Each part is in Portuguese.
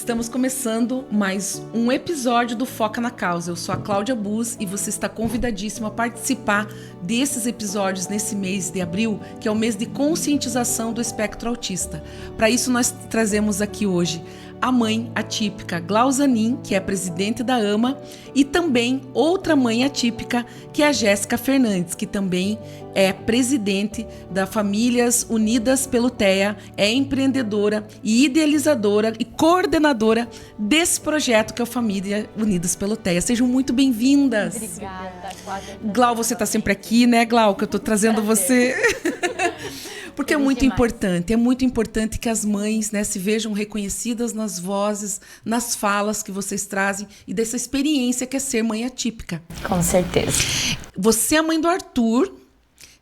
Estamos começando mais um episódio do Foca na Causa. Eu sou a Cláudia Bus e você está convidadíssimo a participar desses episódios nesse mês de abril, que é o mês de conscientização do espectro autista. Para isso, nós trazemos aqui hoje a mãe atípica Glauzanin, que é presidente da AMA, e também outra mãe atípica, que é a Jéssica Fernandes, que também é presidente da Famílias Unidas pelo TEA, é empreendedora e idealizadora e coordenadora desse projeto que é o Famílias Unidas pelo TEA. Sejam muito bem-vindas. Obrigada, Cláudia. Glau, você está sempre aqui, né, Glau? Que eu estou trazendo você. Porque é muito importante que as mães, né, se vejam reconhecidas nas vozes, nas falas que vocês trazem e dessa experiência que é ser mãe atípica. Com certeza. Você é a mãe do Arthur,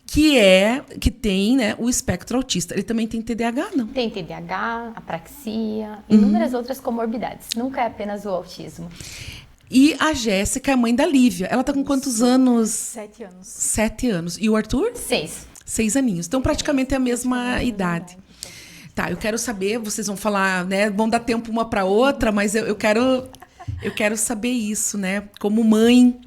que tem, né, o espectro autista. Ele também tem TDAH, não? Tem TDAH, apraxia, inúmeras outras comorbidades. Nunca é apenas o autismo. E a Jéssica é a mãe da Lívia. Ela tá com quantos anos? 7 anos. 7 anos. E o Arthur? 6 aninhos. Então, praticamente é a mesma idade. Tá, eu quero saber, vocês vão falar, né? Vão dar tempo uma para outra, mas eu quero saber isso, né? Como mãe,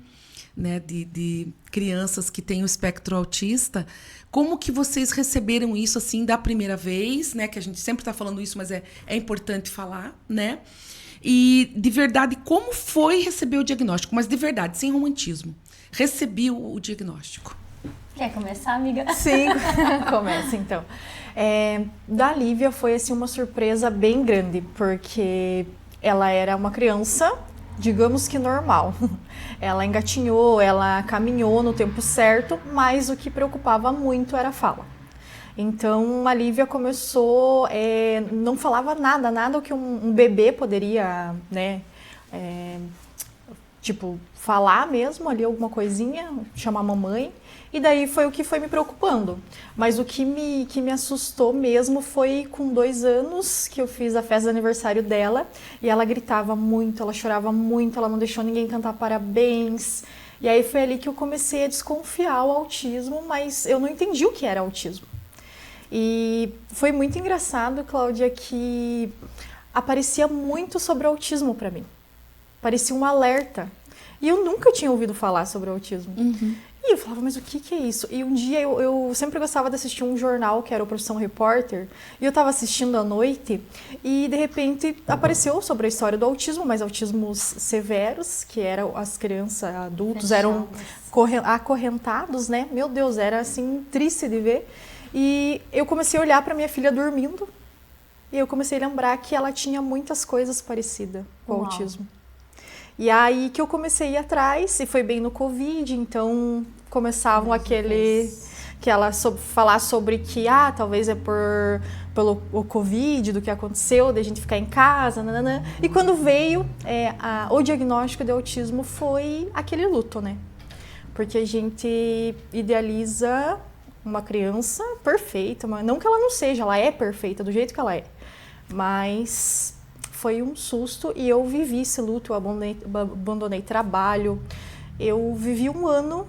né, de crianças que têm o espectro autista, como que vocês receberam isso, assim, da primeira vez, né? Que a gente sempre tá falando isso, mas é importante falar, né? E, de verdade, como foi receber o diagnóstico? Mas, de verdade, sem romantismo. Recebi o diagnóstico. Quer começar, amiga? Sim, começa então. Da Lívia foi assim, uma surpresa bem grande, porque ela era uma criança, digamos que normal. Ela engatinhou, ela caminhou no tempo certo, mas o que preocupava muito era a fala. Então a Lívia começou, não falava nada o que um bebê poderia, né, tipo, falar mesmo ali alguma coisinha, chamar a mamãe. E daí foi o que foi me preocupando. Mas o que me assustou mesmo foi com 2 anos que eu fiz a festa de aniversário dela. E ela gritava muito, ela chorava muito, ela não deixou ninguém cantar parabéns. E aí foi ali que eu comecei a desconfiar o autismo, mas eu não entendi o que era autismo. E foi muito engraçado, Cláudia, que aparecia muito sobre autismo para mim. Parecia um alerta. E eu nunca tinha ouvido falar sobre autismo. Uhum. E eu falava, mas o que é isso? E um dia eu sempre gostava de assistir um jornal que era o Profissão Repórter, e eu estava assistindo à noite, e de repente apareceu sobre a história do autismo, mas autismos severos, que eram as crianças, adultos, eram acorrentados, né? Meu Deus, era assim, triste de ver. E eu comecei a olhar para minha filha dormindo, e eu comecei a lembrar que ela tinha muitas coisas parecidas com o autismo. E aí que eu comecei a ir atrás, e foi bem no Covid, então começavam falar sobre que, talvez é pelo o Covid, do que aconteceu, da gente ficar em casa, nananã. E quando veio o diagnóstico de autismo foi aquele luto, né? Porque a gente idealiza uma criança perfeita, mas não que ela não seja, ela é perfeita do jeito que ela é, mas foi um susto e eu vivi esse luto, eu abandonei trabalho, eu vivi 1 ano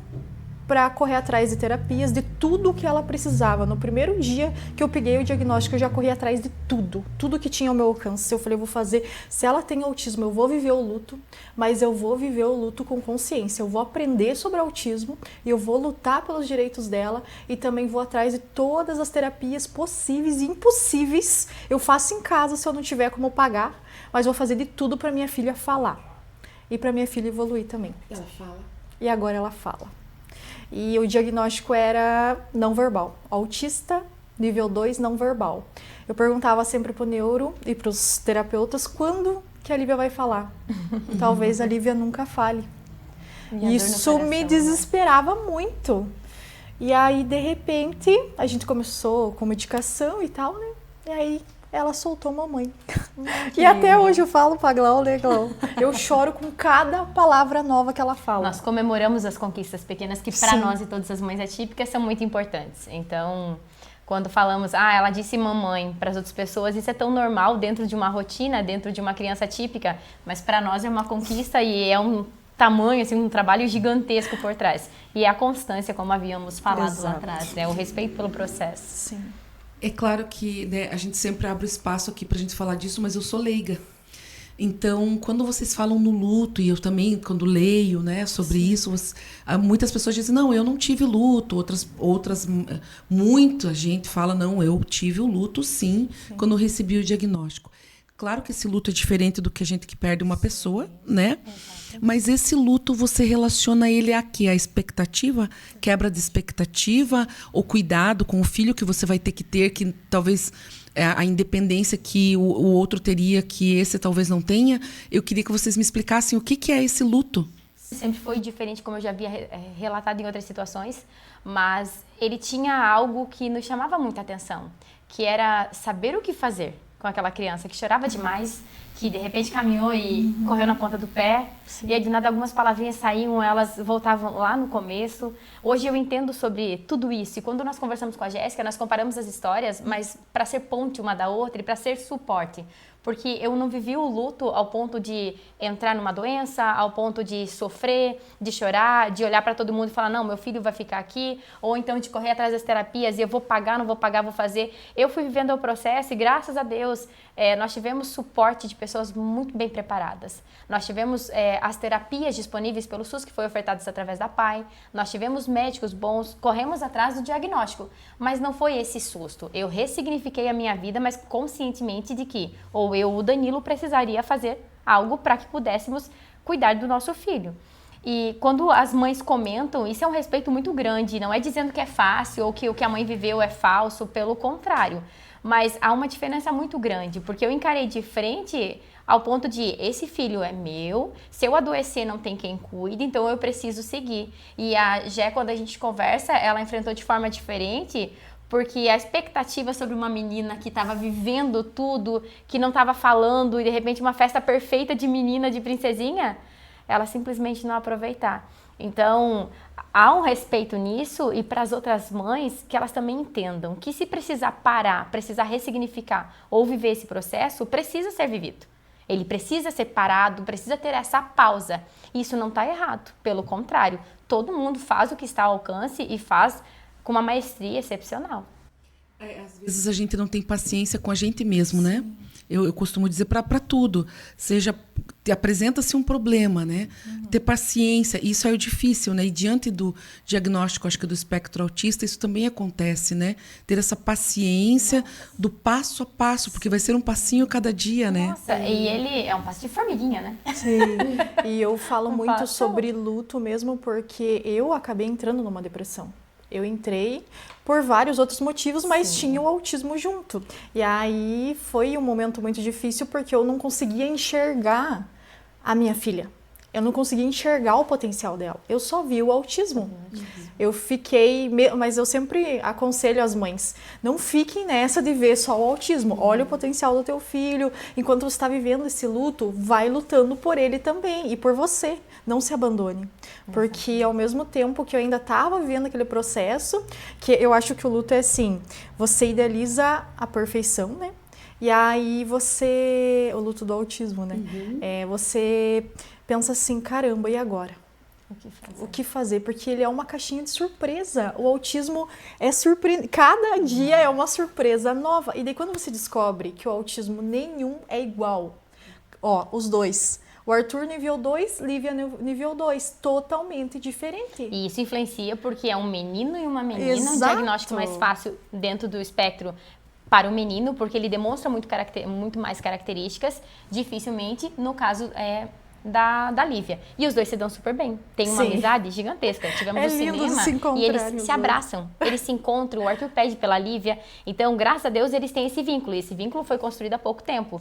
para correr atrás de terapias, de tudo o que ela precisava. No primeiro dia que eu peguei o diagnóstico, eu já corri atrás de tudo que tinha ao meu alcance. Eu falei, eu vou fazer, se ela tem autismo, eu vou viver o luto, mas eu vou viver o luto com consciência, eu vou aprender sobre autismo e eu vou lutar pelos direitos dela e também vou atrás de todas as terapias possíveis e impossíveis. Eu faço em casa se eu não tiver como pagar, mas vou fazer de tudo para minha filha falar e para minha filha evoluir também. Ela fala. E agora ela fala. E o diagnóstico era não verbal, autista nível 2 não verbal. Eu perguntava sempre pro neuro e pros terapeutas quando que a Lívia vai falar. Talvez a Lívia nunca fale. Isso me desesperava muito. E aí, de repente, a gente começou com medicação e tal, né? E aí ela soltou mamãe. E até hoje eu falo pra Glau, né, Glau? Eu choro com cada palavra nova que ela fala. Nós comemoramos as conquistas pequenas que para nós e todas as mães atípicas são muito importantes. Então, quando falamos, ela disse mamãe para as outras pessoas, isso é tão normal dentro de uma rotina, dentro de uma criança típica, mas para nós é uma conquista e é um tamanho, assim, um trabalho gigantesco por trás. E é a constância, como havíamos falado lá atrás, né? O respeito pelo processo. Sim. É claro que, né, a gente sempre abre espaço aqui pra gente falar disso, mas eu sou leiga. Então, quando vocês falam no luto, e eu também, quando leio, né, sobre isso, muitas pessoas dizem, não, eu não tive luto. Muita gente fala, não, eu tive o luto, sim, quando eu recebi o diagnóstico. Claro que esse luto é diferente do que a gente que perde uma pessoa, né? Mas esse luto, você relaciona ele a quê? A expectativa? Quebra de expectativa? Ou cuidado com o filho que você vai ter que talvez a independência que o outro teria, que esse talvez não tenha? Eu queria que vocês me explicassem o que é esse luto. Sempre foi diferente, como eu já havia relatado em outras situações, mas ele tinha algo que nos chamava muita atenção, que era saber o que fazer com aquela criança que chorava demais, que de repente caminhou e correu na ponta do pé. Sim. E aí de nada algumas palavrinhas saíam, elas voltavam lá no começo. Hoje eu entendo sobre tudo isso. E quando nós conversamos com a Jéssica, nós comparamos as histórias, mas para ser ponte uma da outra e para ser suporte. Porque eu não vivi o luto ao ponto de entrar numa doença, ao ponto de sofrer, de chorar, de olhar para todo mundo e falar, não, meu filho vai ficar aqui, ou então de correr atrás das terapias e eu vou pagar, não vou pagar, vou fazer. Eu fui vivendo o processo e, graças a Deus, nós tivemos suporte de pessoas muito bem preparadas. Nós tivemos as terapias disponíveis pelo SUS, que foi ofertadas através da PAI. Nós tivemos médicos bons, corremos atrás do diagnóstico. Mas não foi esse susto. Eu ressignifiquei a minha vida, mas conscientemente de que ou eu ou o Danilo precisaria fazer algo para que pudéssemos cuidar do nosso filho. E quando as mães comentam, isso é um respeito muito grande. Não é dizendo que é fácil ou que o que a mãe viveu é falso, pelo contrário. Mas há uma diferença muito grande, porque eu encarei de frente ao ponto de esse filho é meu, se eu adoecer não tem quem cuide, então eu preciso seguir. E a Jé, quando a gente conversa, ela enfrentou de forma diferente, porque a expectativa sobre uma menina que estava vivendo tudo, que não estava falando, e de repente uma festa perfeita de menina, de princesinha, ela simplesmente não aproveitar. Então, há um respeito nisso, e para as outras mães, que elas também entendam que se precisar parar, precisar ressignificar ou viver esse processo, precisa ser vivido. Ele precisa ser parado, precisa ter essa pausa. Isso não está errado, pelo contrário, todo mundo faz o que está ao alcance e faz com uma maestria excepcional. Às vezes a gente não tem paciência com a gente mesmo, né? Eu costumo dizer para tudo, apresenta-se um problema, né? Ter paciência, isso é o difícil, né? E diante do diagnóstico, acho que do espectro autista, isso também acontece, né? Ter essa paciência do passo a passo, porque vai ser um passinho cada dia, né? Nossa, e ele é um passo de formiguinha, né? Sim, e eu falo muito sobre luto mesmo porque eu acabei entrando numa depressão. Eu entrei por vários outros motivos, mas tinha o autismo junto. E aí foi um momento muito difícil porque eu não conseguia enxergar a minha filha. Eu não conseguia enxergar o potencial dela. Eu só vi o autismo. Eu fiquei... Mas eu sempre aconselho as mães, não fiquem nessa de ver só o autismo. Olha o potencial do teu filho. Enquanto você está vivendo esse luto, vai lutando por ele também e por você. Não se abandone. Porque ao mesmo tempo que eu ainda estava vivendo aquele processo, que eu acho que o luto é assim, você idealiza a perfeição, né? E aí o luto do autismo, né? Você pensa assim, caramba, e agora? O que fazer? Porque ele é uma caixinha de surpresa. O autismo é surpreendente. Cada dia é uma surpresa nova. E daí quando você descobre que o autismo nenhum é igual, os dois... O Arthur nível 2, Lívia nível 2, totalmente diferente. E isso influencia porque é um menino e uma menina, Exato. Um diagnóstico mais fácil dentro do espectro para o menino, porque ele demonstra muito mais características, dificilmente no caso da Lívia. E os dois se dão super bem. Tem uma amizade gigantesca. Tivemos no cinema e eles se abraçam, eles se encontram, o Arthur pede pela Lívia. Então, graças a Deus, eles têm esse vínculo. E esse vínculo foi construído há pouco tempo.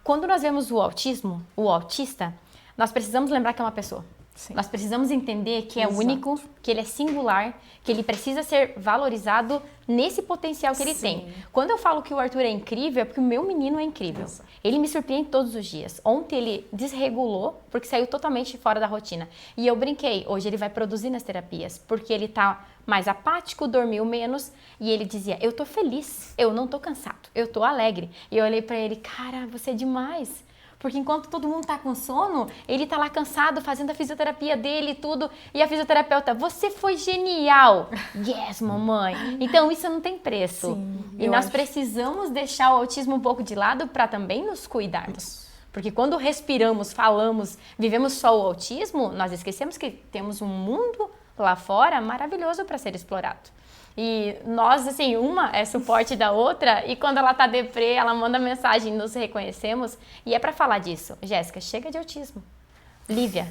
Quando nós vemos o autismo, o autista, nós precisamos lembrar que é uma pessoa. Sim. Nós precisamos entender que é único, que ele é singular, que ele precisa ser valorizado nesse potencial que ele tem. Quando eu falo que o Arthur é incrível, é porque o meu menino é incrível. Exato. Ele me surpreende todos os dias. Ontem ele desregulou, porque saiu totalmente fora da rotina. E eu brinquei, hoje ele vai produzir nas terapias, porque ele tá mais apático, dormiu menos, e ele dizia, eu tô feliz, eu não tô cansado, eu tô alegre. E eu olhei pra ele, cara, você é demais. Porque enquanto todo mundo tá com sono, ele tá lá cansado, fazendo a fisioterapia dele e tudo. E a fisioterapeuta, você foi genial. Yes, mamãe. Então, isso não tem preço. Sim, e nós precisamos deixar o autismo um pouco de lado para também nos cuidarmos. Porque quando respiramos, falamos, vivemos só o autismo, nós esquecemos que temos um mundo lá fora maravilhoso para ser explorado. E nós, assim, uma é suporte da outra, e quando ela tá deprê, ela manda mensagem, nos reconhecemos, e é para falar disso. Jéssica, chega de autismo. Lívia,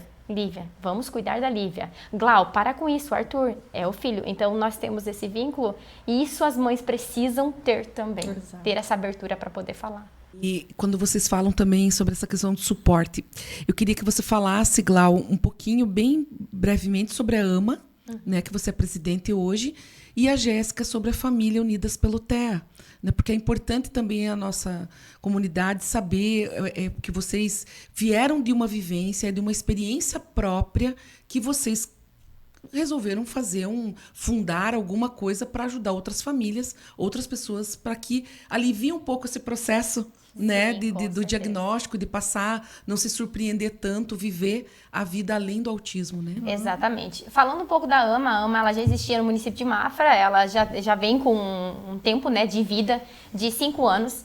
vamos cuidar da Lívia. Glau, para com isso, Arthur é o filho. Então nós temos esse vínculo, e isso as mães precisam ter também. Exato. Ter essa abertura para poder falar. E quando vocês falam também sobre essa questão do suporte, eu queria que você falasse, Glau, um pouquinho, bem brevemente, sobre a AMA, né, que você é presidente hoje, e a Jéssica sobre a Família Unidas pelo TEA, né, porque é importante também a nossa comunidade saber que vocês vieram de uma vivência, de uma experiência própria, que vocês resolveram fundar alguma coisa para ajudar outras famílias, outras pessoas, para que alivie um pouco esse processo, né, do diagnóstico, de passar, não se surpreender tanto, viver a vida além do autismo, né? Exatamente. Falando um pouco da AMA, a AMA ela já existia no município de Mafra, ela já vem com um tempo, né, de vida de 5 anos.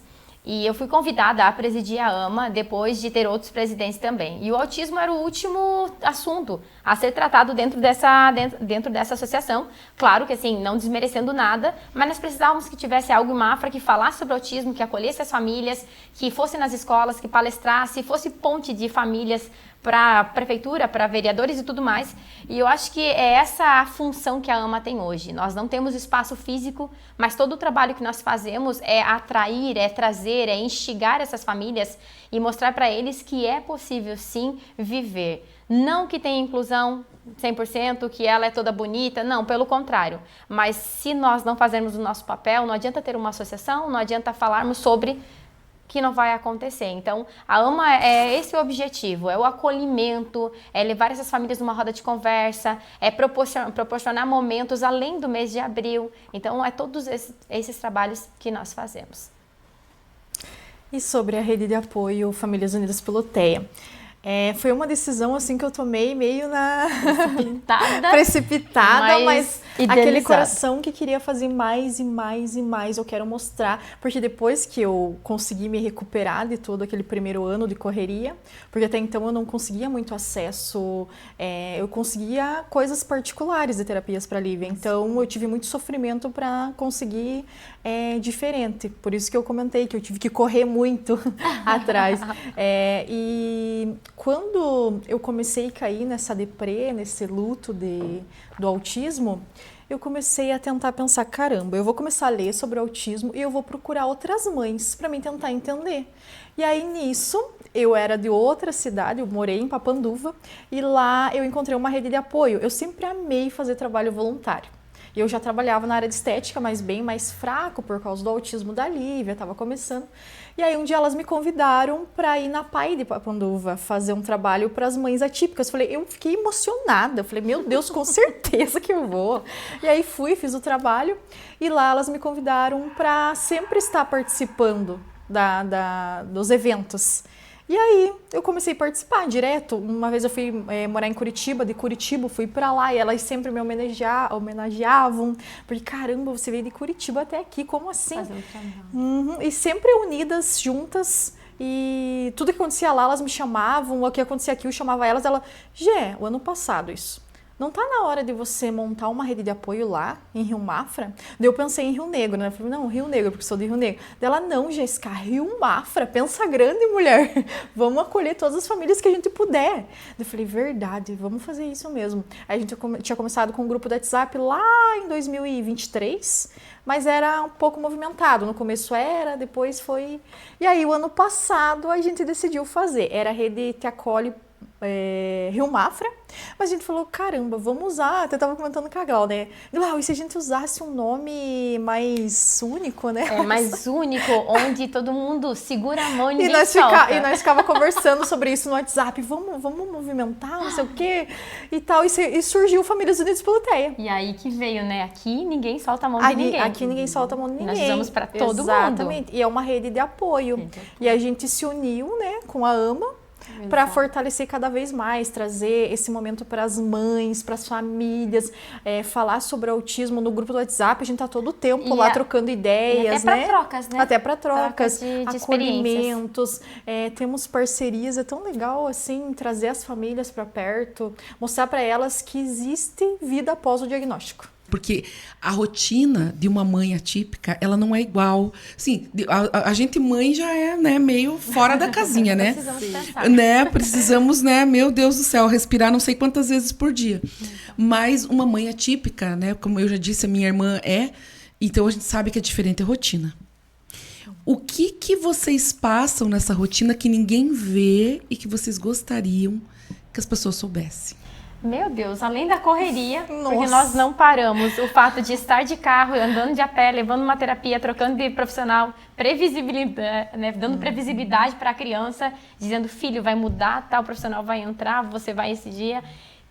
E eu fui convidada a presidir a AMA depois de ter outros presidentes também. E o autismo era o último assunto a ser tratado dentro dessa associação. Claro que assim, não desmerecendo nada, mas nós precisávamos que tivesse algo em Mafra que falasse sobre autismo, que acolhesse as famílias, que fosse nas escolas, que palestrasse, fosse ponte de famílias para a prefeitura, para vereadores e tudo mais. E eu acho que é essa a função que a AMA tem hoje. Nós não temos espaço físico, mas todo o trabalho que nós fazemos é atrair, é trazer, é instigar essas famílias e mostrar para eles que é possível sim viver. Não que tenha inclusão 100%, que ela é toda bonita, não, pelo contrário. Mas se nós não fazermos o nosso papel, não adianta ter uma associação, não adianta falarmos sobre que não vai acontecer. Então, a AMA é esse o objetivo, é o acolhimento, é levar essas famílias numa roda de conversa, é proporcionar momentos além do mês de abril. Então, é todos esses trabalhos que nós fazemos. E sobre a rede de apoio Famílias Unidas pelo TEA? Foi uma decisão assim que eu tomei meio na precipitada, mas aquele coração que queria fazer mais e mais e mais. Eu quero mostrar, porque depois que eu consegui me recuperar de todo aquele primeiro ano de correria, porque até então eu não conseguia muito acesso, eu conseguia coisas particulares de terapias para Lívia, então eu tive muito sofrimento para conseguir diferente. Por isso que eu comentei que eu tive que correr muito atrás. E quando eu comecei a cair nessa deprê, nesse luto do autismo, eu comecei a tentar pensar, caramba, eu vou começar a ler sobre o autismo e eu vou procurar outras mães para mim tentar entender. E aí nisso, eu era de outra cidade, eu morei em Papanduva, e lá eu encontrei uma rede de apoio. Eu sempre amei fazer trabalho voluntário. Eu já trabalhava na área de estética, mas bem mais fraco por causa do autismo da Lívia, estava começando. E aí um dia elas me convidaram para ir na PAI de Papanduva fazer um trabalho para as mães atípicas. Eu fiquei emocionada, eu falei, meu Deus, com certeza que eu vou. E aí fiz o trabalho e lá elas me convidaram para sempre estar participando dos eventos. E aí eu comecei a participar direto. Uma vez eu fui morar em Curitiba, de Curitiba fui pra lá e elas sempre me homenageavam. Porque caramba, você veio de Curitiba até aqui, como assim? E sempre unidas, juntas. E tudo que acontecia lá, elas me chamavam. O que acontecia aqui, eu chamava elas. Gê, o ano passado isso. Não tá na hora de você montar uma rede de apoio lá, em Rio Mafra? Daí eu pensei em Rio Negro, né? Eu falei, não, Rio Negro, porque sou de Rio Negro. Daí ela, não, Jéssica, Rio Mafra, pensa grande, mulher. Vamos acolher todas as famílias que a gente puder. Daí eu falei, verdade, vamos fazer isso mesmo. Aí a gente tinha começado com um grupo do WhatsApp lá em 2023, mas era um pouco movimentado. No começo era, depois foi... E aí, o ano passado, a gente decidiu fazer. Era a rede Te Acolhe Rio Mafra, mas a gente falou, caramba, vamos usar, até tava comentando com a Glau, né? Glau, e se a gente usasse um nome mais único, né? Mais único, onde todo mundo segura a mão e ninguém solta. E nós ficava conversando sobre isso no WhatsApp, vamos movimentar, não sei o quê, e tal, e surgiu Famílias Unidas pelo TEA. E aí que veio, né? Aqui ninguém solta a mão de ninguém. Aqui ninguém solta a mão de ninguém. Nós usamos para todo mundo. Exatamente, e é uma rede de apoio. E a gente se uniu, né, com a AMA, para fortalecer cada vez mais, trazer esse momento para as mães, para as famílias, falar sobre autismo no grupo do WhatsApp. A gente tá todo o tempo lá trocando ideias, até para trocas, né? Até para trocas, de acolhimentos. Temos parcerias, é tão legal assim trazer as famílias para perto, mostrar para elas que existe vida após o diagnóstico. Porque a rotina de uma mãe atípica, ela não é igual. Sim, a gente mãe já é, né, meio fora da casinha, né? Precisamos pensar. Né? Precisamos, né, meu Deus do céu, respirar não sei quantas vezes por dia. Mas uma mãe atípica, né, como eu já disse, a minha irmã então a gente sabe que é diferente a rotina. O que vocês passam nessa rotina que ninguém vê e que vocês gostariam que as pessoas soubessem? Meu Deus, além da correria, porque nós não paramos, o fato de estar de carro, andando de a pé, levando uma terapia, trocando de profissional, previsibilidade, né, dando previsibilidade para a criança, dizendo, filho, vai mudar, tal profissional vai entrar, você vai esse dia.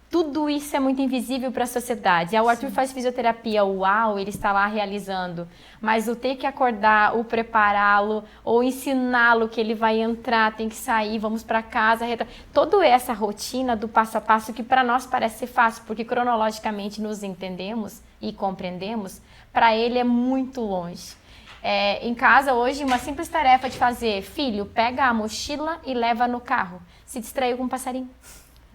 Tudo isso é muito invisível para a sociedade. O Arthur faz fisioterapia, uau, ele está lá realizando. Mas o ter que acordar, o prepará-lo, ou ensiná-lo que ele vai entrar, tem que sair, vamos para casa. Toda essa rotina do passo a passo que para nós parece ser fácil, porque cronologicamente nos entendemos e compreendemos, para ele é muito longe. Em casa hoje, uma simples tarefa de fazer, filho, pega a mochila e leva no carro. Se distraiu com um passarinho.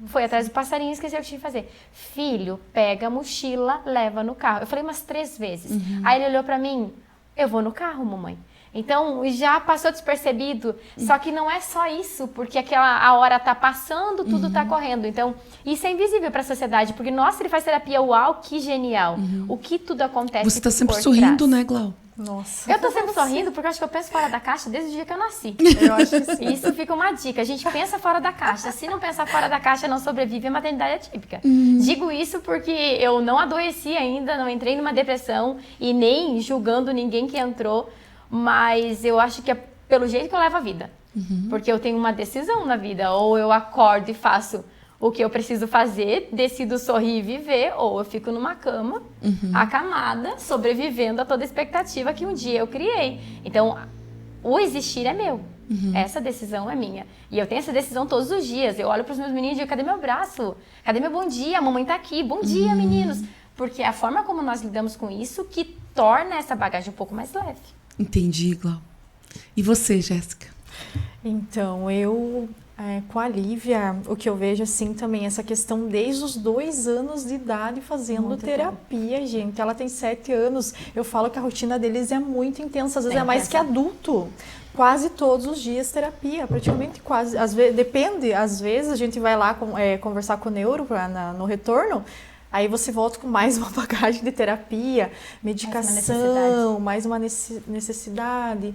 Foi atrás do passarinho e esqueceu o que tinha que fazer. Filho, pega a mochila, leva no carro. Eu falei umas 3 vezes. Aí ele olhou pra mim, eu vou no carro, mamãe. Então, já passou despercebido. Só que não é só isso, porque a hora tá passando, tudo tá correndo. Então, isso é invisível pra sociedade, porque, nossa, ele faz terapia, uau, que genial. O que tudo acontece. Você tá sempre sorrindo, né, Glau? Nossa. Eu tô sempre sorrindo porque eu acho que eu penso fora da caixa desde o dia que eu nasci. Eu acho que sim. Isso fica uma dica. A gente pensa fora da caixa. Se não pensar fora da caixa, não sobrevive a maternidade atípica. Digo isso porque eu não adoeci ainda, não entrei numa depressão e nem julgando ninguém que entrou, mas eu acho que é pelo jeito que eu levo a vida. Porque eu tenho uma decisão na vida. Ou eu acordo e faço o que eu preciso fazer, decido sorrir e viver, ou eu fico numa cama, acamada, sobrevivendo a toda a expectativa que um dia eu criei. Então, o existir é meu. Essa decisão é minha. E eu tenho essa decisão todos os dias. Eu olho para os meus meninos e digo, cadê meu braço? Cadê meu bom dia? A mamãe tá aqui. Bom dia, meninos. Porque é a forma como nós lidamos com isso que torna essa bagagem um pouco mais leve. Entendi, Glau. E você, Jéssica? Então, com a Lívia, o que eu vejo assim também, essa questão desde os 2 anos de idade fazendo Muito terapia, gente. Ela tem 7 anos. Eu falo que a rotina deles é muito intensa, às vezes é mais que adulto. Quase todos os dias terapia, praticamente quase. Às vezes, depende, às vezes a gente vai lá conversar com o neuro no retorno. Aí você volta com mais uma bagagem de terapia, medicação, mais uma necessidade.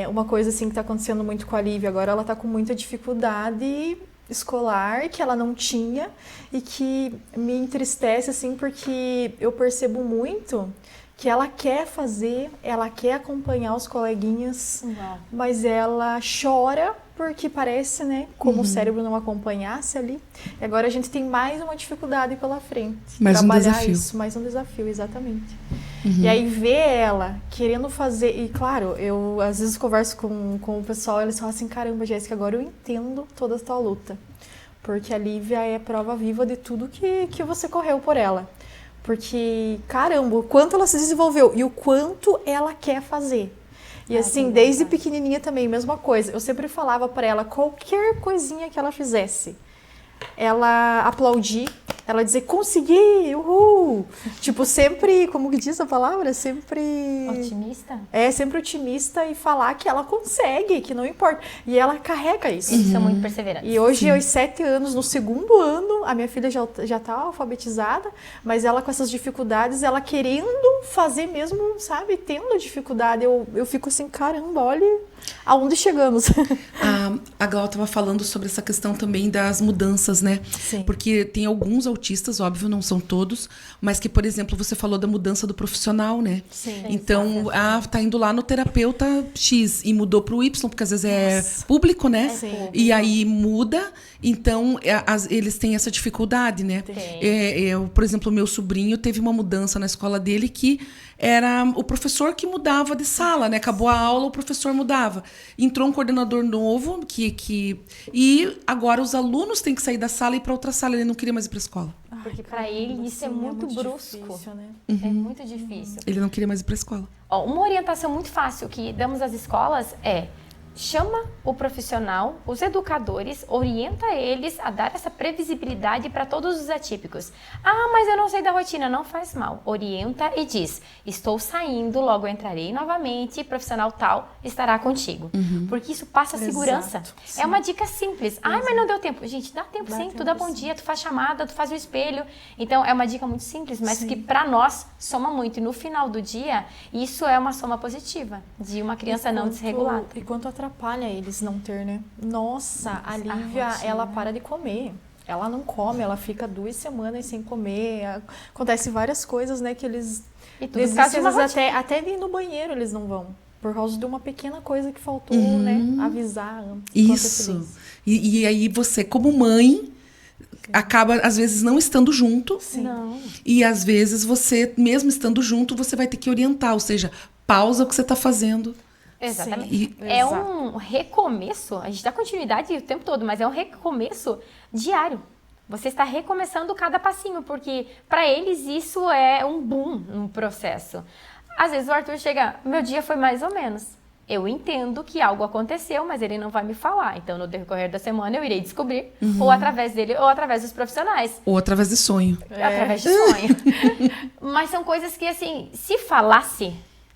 Uma coisa assim que está acontecendo muito com a Lívia agora, ela está com muita dificuldade escolar que ela não tinha e que me entristece assim porque eu percebo muito que ela quer fazer, ela quer acompanhar os coleguinhas, mas ela chora porque parece, né, como o cérebro não acompanhasse ali. E agora a gente tem mais uma dificuldade pela frente. Mais um trabalhar desafio. isso, mais um desafio, exatamente. E aí ver ela querendo fazer, e claro, eu às vezes converso com o pessoal, eles falam assim, caramba, Jéssica, agora eu entendo toda a tua luta. Porque a Lívia é prova viva de tudo que você correu por ela. Porque, caramba, o quanto ela se desenvolveu e o quanto ela quer fazer. E assim, desde pequenininha também, mesma coisa. Eu sempre falava para ela, qualquer coisinha que ela fizesse, ela aplaudir, ela dizer, consegui, uhul! Tipo, sempre, como que diz a palavra? Sempre... Otimista? Sempre otimista e falar que ela consegue, que não importa. E ela carrega isso. Eles são muito perseverantes. E hoje, aos 7 anos, no 2º ano, a minha filha já tá alfabetizada, mas ela com essas dificuldades, ela querendo fazer mesmo, sabe? Tendo dificuldade. Eu fico assim, caramba, olha aonde chegamos. A Glau estava falando sobre essa questão também das mudanças, né? Sim. Porque tem alguns autistas, óbvio, não são todos, mas que, por exemplo, você falou da mudança do profissional, né? Sim. Então, tá indo lá no terapeuta X e mudou para o Y, porque às vezes é público, né? Sim. E aí muda, então eles têm essa dificuldade, né? Por exemplo, o meu sobrinho teve uma mudança na escola dele que era o professor que mudava de sala, né? Acabou a aula, o professor mudava. falava. Entrou um coordenador novo e agora os alunos têm que sair da sala e ir para outra sala. Ele não queria mais ir para a escola. Porque para ele isso é muito brusco. Difícil, né? É muito difícil. Ele não queria mais ir para a escola. Ó, uma orientação muito fácil que damos às escolas é: chama o profissional, os educadores, orienta eles a dar essa previsibilidade para todos os atípicos. Ah, mas eu não sei da rotina, não faz mal. Orienta e diz: estou saindo, logo entrarei novamente, profissional tal estará contigo. Porque isso passa segurança. Exato, É uma dica simples. Ah, mas não deu tempo. Gente, dá tempo sim, tu dá bom dia, tu faz chamada, tu faz o espelho. Então, é uma dica muito simples, mas que para nós soma muito. E no final do dia, isso é uma soma positiva de uma criança não desregulada. E quanto atrapalha eles não ter, né? Nossa, a Lívia, ela para de comer. Ela não come, ela fica 2 semanas sem comer. Acontece várias coisas, né? Que eles... E tudo por causa de uma às vezes, rotina. até ir no banheiro eles não vão. Por causa de uma pequena coisa que faltou, né? Avisar antes. Isso. E aí você, como mãe, acaba, às vezes, não estando junto. Não. E, às vezes, você, mesmo estando junto, você vai ter que orientar. Ou seja, pausa o que você está fazendo. Exatamente. E- É Exato. um recomeço, a gente dá continuidade o tempo todo, mas é um recomeço diário. Você está recomeçando cada passinho, porque para eles isso é um boom no processo. Às vezes o Arthur chega, meu dia foi mais ou menos. Eu entendo que algo aconteceu, mas ele não vai me falar. Então, no decorrer da semana, eu irei descobrir, ou através dele, ou através dos profissionais. Ou através de sonho. Através de sonho. Mas são coisas que, assim, se falasse,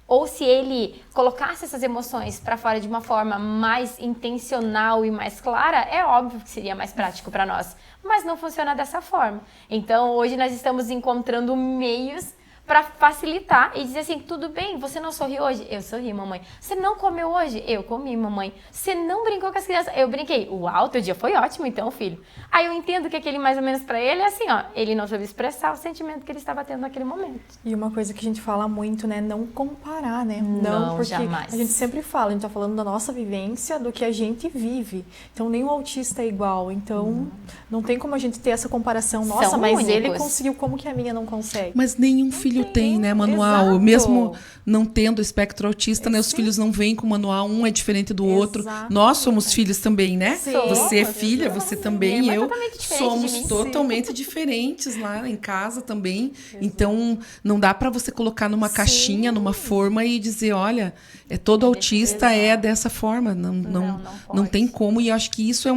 ou se ele colocasse essas emoções para fora de uma forma mais intencional e mais clara, é óbvio que seria mais prático para nós. Mas não funciona dessa forma. Então, hoje nós estamos encontrando meios para facilitar e dizer assim, tudo bem, você não sorriu hoje? Eu sorri, mamãe. Você não comeu hoje? Eu comi, mamãe. Você não brincou com as crianças? Eu brinquei. Uau, teu dia foi ótimo então, filho. Aí eu entendo que aquele mais ou menos para ele é assim, ó, ele não soube expressar o sentimento que ele estava tendo naquele momento. E uma coisa que a gente fala muito, né? Não comparar, né? Não, porque jamais. a gente sempre fala, a gente tá falando da nossa vivência, do que a gente vive. Então, nenhum autista é igual. Então, não tem como a gente ter essa comparação. Nossa, São mas ele únicos. conseguiu, como que a minha não consegue? Mas nenhum filho tem, né, manual. Exato. Mesmo não tendo espectro autista, né, os Sim. filhos não vêm com manual, um é diferente do outro. Exato. Nós somos filhos também, né? Sim. Você é Somos, filha, você também, Minha irmã é eu. totalmente diferente Somos de mim. totalmente diferentes lá em casa também. Então, não dá pra você colocar numa caixinha, numa forma e dizer, olha, todo autista é dessa forma. Não pode. tem como. E eu acho que isso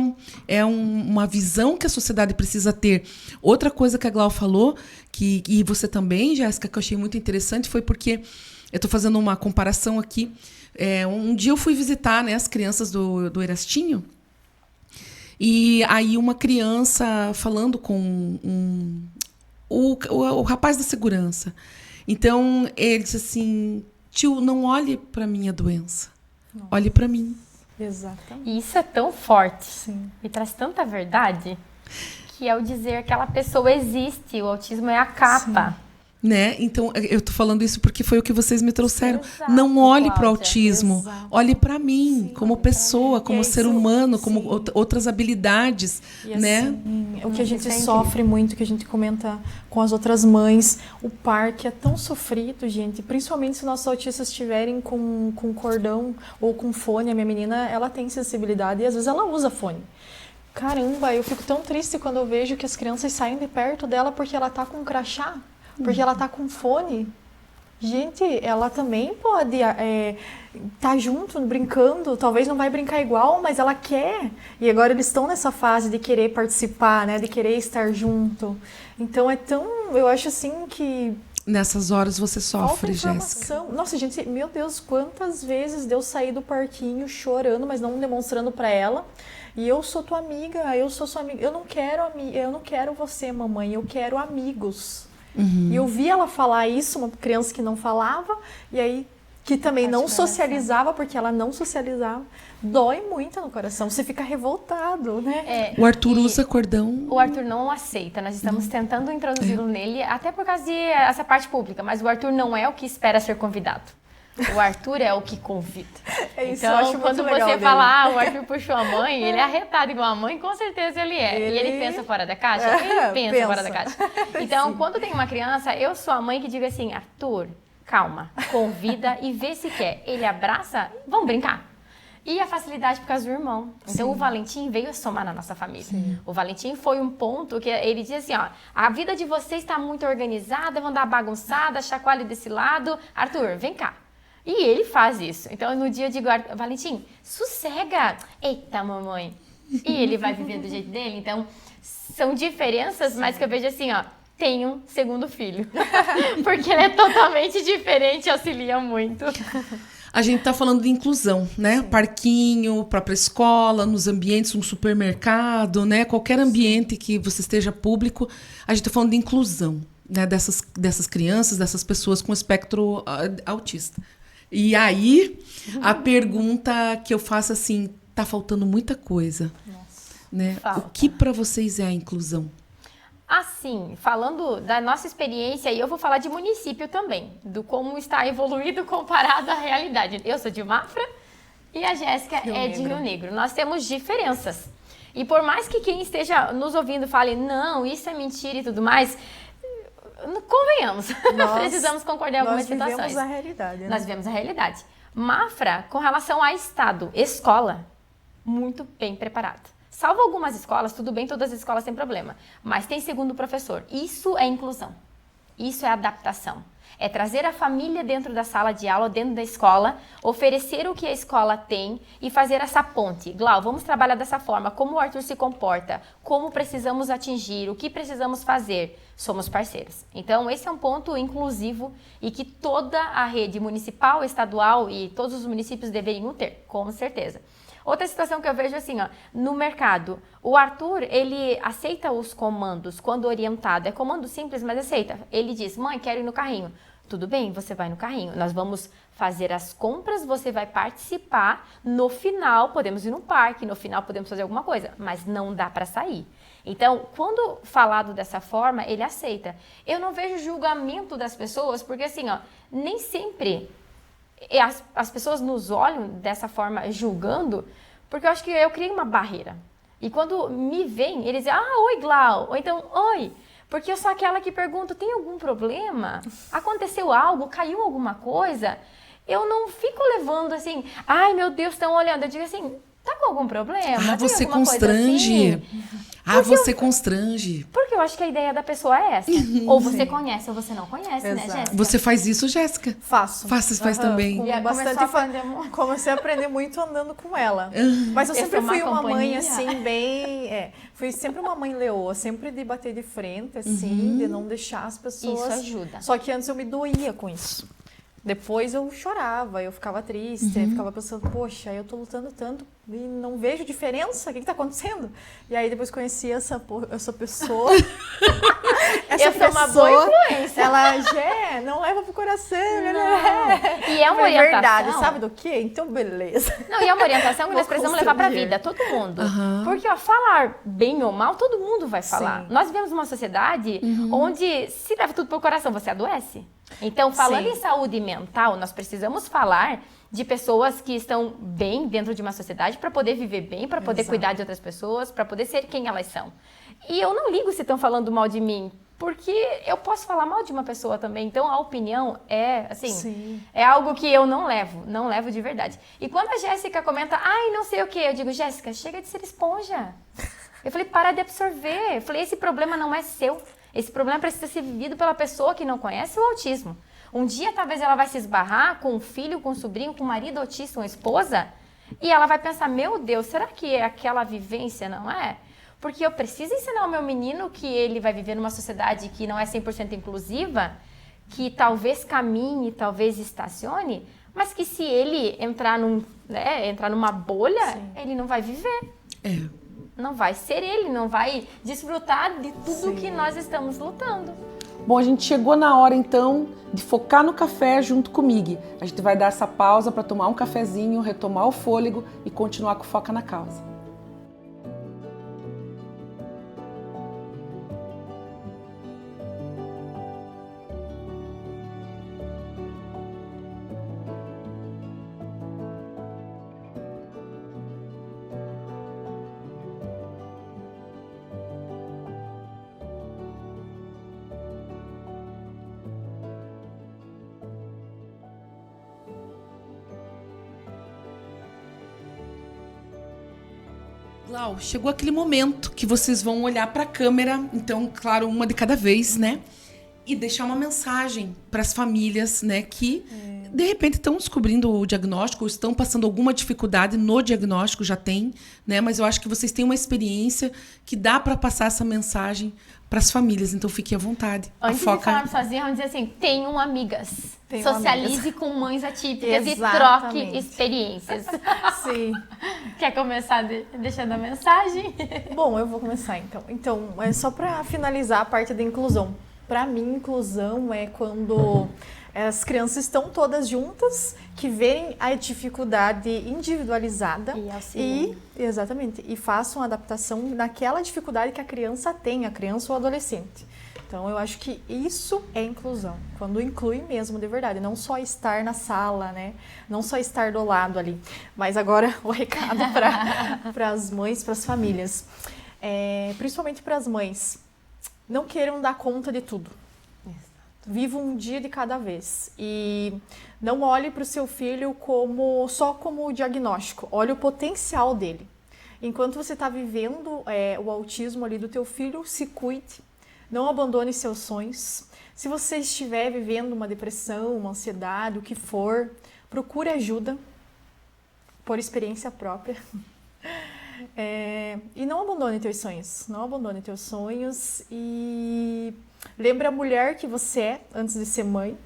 uma visão que a sociedade precisa ter. Outra coisa que a Glau falou, e você também, Jéssica, que eu achei muito interessante, foi porque eu estou fazendo uma comparação aqui. Um dia eu fui visitar, né, as crianças do Erastinho, e aí uma criança falando com o rapaz da segurança. Então, ele disse assim, tio, não olhe para minha doença, olhe para mim. Exatamente. E isso é tão forte Sim. e traz tanta verdade que é o dizer que aquela pessoa existe, o autismo é a capa. Né? Então, eu tô falando isso porque foi o que vocês me trouxeram. Exato, Não olhe para o Cláudia. autismo, Exato. olhe para mim, Sim, como olhe pra pessoa, mim. como E é ser isso, humano, sim. como outras habilidades, E né? assim, o que a gente Isso é sofre muito, que a gente comenta com as outras mães, o parque é tão sofrido, gente, principalmente se nossos autistas estiverem com cordão ou com fone. A minha menina, ela tem sensibilidade e às vezes ela usa fone. Caramba, eu fico tão triste quando eu vejo que as crianças saem de perto dela porque ela tá com crachá, porque ela tá com fone. Gente, ela também pode tá junto, brincando, talvez não vai brincar igual, mas ela quer. E agora eles estão nessa fase de querer participar, né, de querer estar junto. Então é tão, eu acho assim que Nessas horas você falta sofre, Jéssica. informação. Nossa, gente, meu Deus, quantas vezes deu sair do parquinho chorando, mas não demonstrando pra ela. E eu sou tua amiga, eu sou sua amiga. Eu não quero você, mamãe, eu quero amigos. E eu vi ela falar isso, uma criança que não falava, e aí que também não socializava, porque ela não socializava. Dói muito no coração, você fica revoltado, né? O Arthur usa cordão. O Arthur não aceita, nós estamos tentando introduzi-lo nele, até por causa essa parte pública, mas o Arthur não é o que espera ser convidado. O Arthur é o que convida. É isso, eu Então, acho muito quando legal você dele. fala, o Arthur puxou a mãe, ele é arretado igual a mãe, com certeza ele é. E ele pensa fora da caixa? Ele pensa fora da caixa. Então, quando tem uma criança, eu sou a mãe que digo assim, Arthur, calma, convida e vê se quer. Ele abraça, vamos brincar. E a facilidade por causa do irmão. Então, Sim. o Valentim veio somar na nossa família. O Valentim foi um ponto que ele dizia assim, ó, a vida de vocês está muito organizada, vão dar bagunçada, chacoalhe desse lado. Arthur, vem cá. E ele faz isso. Então, no dia eu digo, Valentim, sossega. Eita, mamãe. E ele vai viver do jeito dele. Então, são diferenças, mas que eu vejo assim, ó, tem um segundo filho. Porque ele é totalmente diferente e auxilia muito. A gente tá falando de inclusão, né? Parquinho, própria escola, nos ambientes, um supermercado, né? Qualquer ambiente que você esteja público, a gente tá falando de inclusão, né? Dessas crianças, dessas pessoas com espectro autista. E aí, a pergunta que eu faço assim, tá faltando muita coisa, né? Falta. O que para vocês é a inclusão? Assim, falando da nossa experiência, e eu vou falar de município também, do como está evoluído comparado à realidade. Eu sou de Mafra e a Jéssica é de Rio Negro. Nós temos diferenças. E por mais que quem esteja nos ouvindo fale, não, isso é mentira e tudo mais, convenhamos, precisamos concordar em algumas situações. Nós vivemos a realidade. Né? Nós vivemos a realidade. Mafra, com relação a estado, escola, muito bem preparada. Salvo algumas escolas, tudo bem, todas as escolas têm problema. Mas tem segundo professor. Isso é inclusão. Isso é adaptação. É trazer a família dentro da sala de aula, dentro da escola, oferecer o que a escola tem e fazer essa ponte. Glau, vamos trabalhar dessa forma. Como o Arthur se comporta? Como precisamos atingir? O que precisamos fazer? Somos parceiros. Então, esse é um ponto inclusivo e que toda a rede municipal, estadual e todos os municípios deveriam ter, com certeza. Outra situação que eu vejo assim, ó, no mercado, o Arthur, ele aceita os comandos quando orientado. É comando simples, mas aceita. Ele diz, mãe, quero ir no carrinho. Tudo bem, você vai no carrinho. Nós vamos fazer as compras, você vai participar. No final, podemos ir no parque, no final podemos fazer alguma coisa, mas não dá para sair. Então, quando falado dessa forma, ele aceita. Eu não vejo julgamento das pessoas, porque assim, ó, nem sempre... As pessoas nos olham dessa forma julgando, porque eu acho que eu criei uma barreira. E quando me veem, eles dizem, oi, Glau, ou então, oi, porque eu sou aquela que pergunta, tem algum problema? Aconteceu algo? Caiu alguma coisa? Eu não fico levando assim, ai meu Deus, estão olhando. Eu digo assim, tá com algum problema? Tem Você alguma constrange. coisa assim? Você constrange. Porque eu acho que a ideia da pessoa é essa. Ou você conhece ou você não conhece, né, Exato. Jéssica? Você faz isso, Jéssica? Faço. Faz também. Com E bastante começou a aprender muito. Comecei a aprender muito andando com ela. Mas eu Essa sempre é uma fui uma mãe, companhia. assim, bem... fui sempre uma mãe leoa, sempre de bater de frente, assim, de não deixar as pessoas... Isso ajuda. Só que antes eu me doía com isso. Depois eu chorava, eu ficava triste, eu ficava pensando, poxa, eu tô lutando tanto e não vejo diferença, o que tá acontecendo? E aí depois conheci essa pessoa. Eu sou uma boa influência. Ela, não leva pro coração. E é uma Falei, orientação. verdade, sabe do quê? Então beleza. Não, e é uma orientação que nós Vou precisamos levar pra construir. vida, todo mundo. Porque, ó, falar bem ou mal, todo mundo vai falar. Sim. Nós vivemos uma sociedade onde se leva tudo pro coração, você adoece. Então, falando Sim. em saúde mental, nós precisamos falar de pessoas que estão bem dentro de uma sociedade para poder viver bem, para poder Exato. cuidar de outras pessoas, para poder ser quem elas são. E eu não ligo se estão falando mal de mim, porque eu posso falar mal de uma pessoa também. Então, a opinião é, assim, Sim. é algo que eu não levo de verdade. E quando a Jéssica comenta, ai, não sei o quê, eu digo, Jéssica, chega de ser esponja. Eu falei, para de absorver. Eu falei, esse problema não é seu. Esse problema precisa ser vivido pela pessoa que não conhece o autismo. Um dia, talvez, ela vai se esbarrar com um filho, com um sobrinho, com um marido autista, uma esposa, e ela vai pensar, meu Deus, será que é aquela vivência, não é? Porque eu preciso ensinar o meu menino que ele vai viver numa sociedade que não é 100% inclusiva, que talvez caminhe, talvez estacione, mas que se ele entrar numa bolha, ele não vai viver. Não vai ser ele, não vai desfrutar de tudo que nós estamos lutando. Bom, a gente chegou na hora então de focar no café junto comigo. A gente vai dar essa pausa para tomar um cafezinho, retomar o fôlego e continuar com Foca na Causa. Glau, chegou aquele momento que vocês vão olhar para a câmera, então, claro, uma de cada vez, né? E deixar uma mensagem para as famílias, né, que de repente estão descobrindo o diagnóstico, ou estão passando alguma dificuldade no diagnóstico, já tem, né? Mas eu acho que vocês têm uma experiência que dá para passar essa mensagem para as famílias, então fiquem à vontade. Antes de falarmos sozinha, vamos dizer assim, tenham amigas. Socialize amigas. Com mães atípicas e Exatamente. troque experiências. Sim. Quer começar deixando a mensagem? Bom, eu vou começar então. Então, é só para finalizar a parte da inclusão. Para mim, inclusão é quando as crianças estão todas juntas, que veem a dificuldade individualizada exatamente, e façam a adaptação naquela dificuldade que a criança tem, a criança ou adolescente. Então, eu acho que isso é inclusão, quando inclui mesmo de verdade, não só estar na sala, né? Não só estar do lado ali. Mas agora o recado para as mães, para as famílias, principalmente para as mães, não queiram dar conta de tudo. Viva um dia de cada vez e não olhe para o seu filho só como o diagnóstico, olhe o potencial dele. Enquanto você está vivendo o autismo ali do teu filho, se cuide, não abandone seus sonhos. Se você estiver vivendo uma depressão, uma ansiedade, o que for, procure ajuda, por experiência própria. E não abandone teus sonhos, e lembre a mulher que você é antes de ser mãe,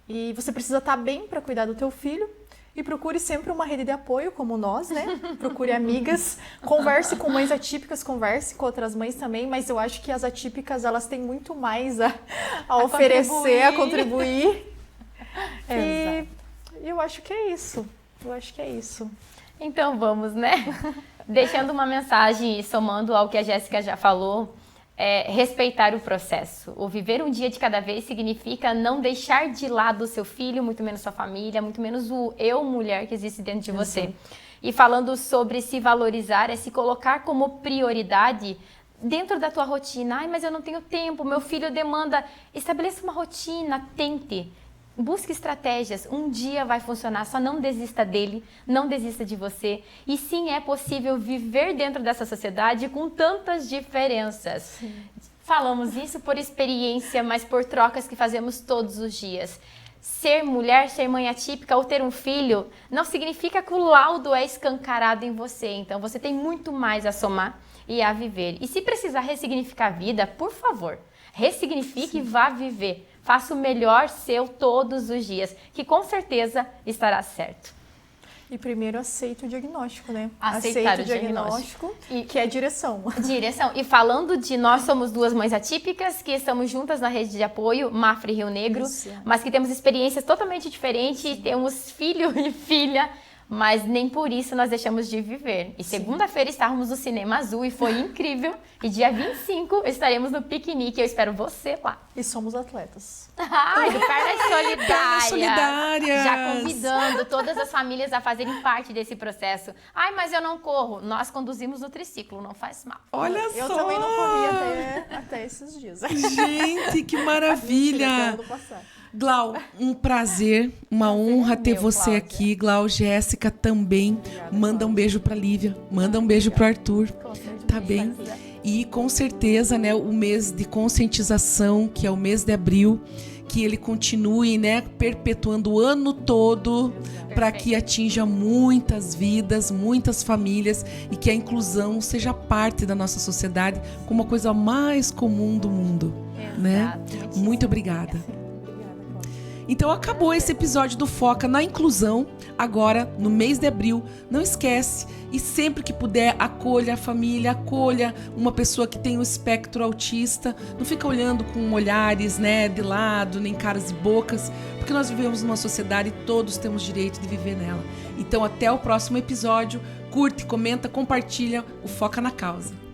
e você precisa estar bem para cuidar do teu filho, e procure sempre uma rede de apoio como nós, né? Procure amigas, converse com mães atípicas, converse com outras mães também, mas eu acho que as atípicas, elas têm muito mais a oferecer, a contribuir. E eu acho que é isso. Então vamos, né? Deixando uma mensagem, somando ao que a Jéssica já falou, respeitar o processo. O viver um dia de cada vez significa não deixar de lado o seu filho, muito menos sua família, muito menos o eu, mulher, que existe dentro de você. E falando sobre se valorizar, se colocar como prioridade dentro da tua rotina. Ai, mas eu não tenho tempo, meu filho demanda. Estabeleça uma rotina, tente. Busque estratégias, um dia vai funcionar, só não desista dele, não desista de você. E sim, é possível viver dentro dessa sociedade com tantas diferenças. Sim. Falamos isso por experiência, mas por trocas que fazemos todos os dias. Ser mulher, ser mãe atípica ou ter um filho não significa que o laudo é escancarado em você. Então, você tem muito mais a somar e a viver. E se precisar ressignificar a vida, por favor, ressignifique e vá viver. Faça o melhor seu todos os dias, que com certeza estará certo. E primeiro aceite o diagnóstico, né? Aceitar aceite o diagnóstico, que é direção. Direção. E falando de nós somos duas mães atípicas, que estamos juntas na rede de apoio, Mafra e Rio Negro, mas que temos experiências totalmente diferentes, temos filho e filha, mas nem por isso nós deixamos de viver. E segunda-feira estávamos no Cinema Azul e foi incrível. E dia 25 estaremos no piquenique. Eu espero você lá. E somos atletas. Ai, do Pernas Solidárias. Já convidando todas as famílias a fazerem parte desse processo. Ai, mas eu não corro. Nós conduzimos o triciclo, não faz mal. Olha eu só! Eu também não corri até esses dias. Gente, que maravilha! Glau, um prazer, uma honra ter você Cláudia. Aqui. Glau, Jéssica também. Obrigada, manda um beijo pra Lívia, manda um beijo pro Arthur. Tá bem? E com certeza, né, o mês de conscientização, que é o mês de abril, que ele continue, né, perpetuando o ano todo para que atinja muitas vidas, muitas famílias e que a inclusão seja parte da nossa sociedade como a coisa mais comum do mundo, né? Muito obrigada. Então acabou esse episódio do Foca na Inclusão, agora no mês de abril. Não esquece, e sempre que puder, acolha a família, acolha uma pessoa que tem o espectro autista. Não fica olhando com olhares, né, de lado, nem caras e bocas, porque nós vivemos numa sociedade e todos temos direito de viver nela. Então até o próximo episódio, curte, comenta, compartilha o Foca na Causa.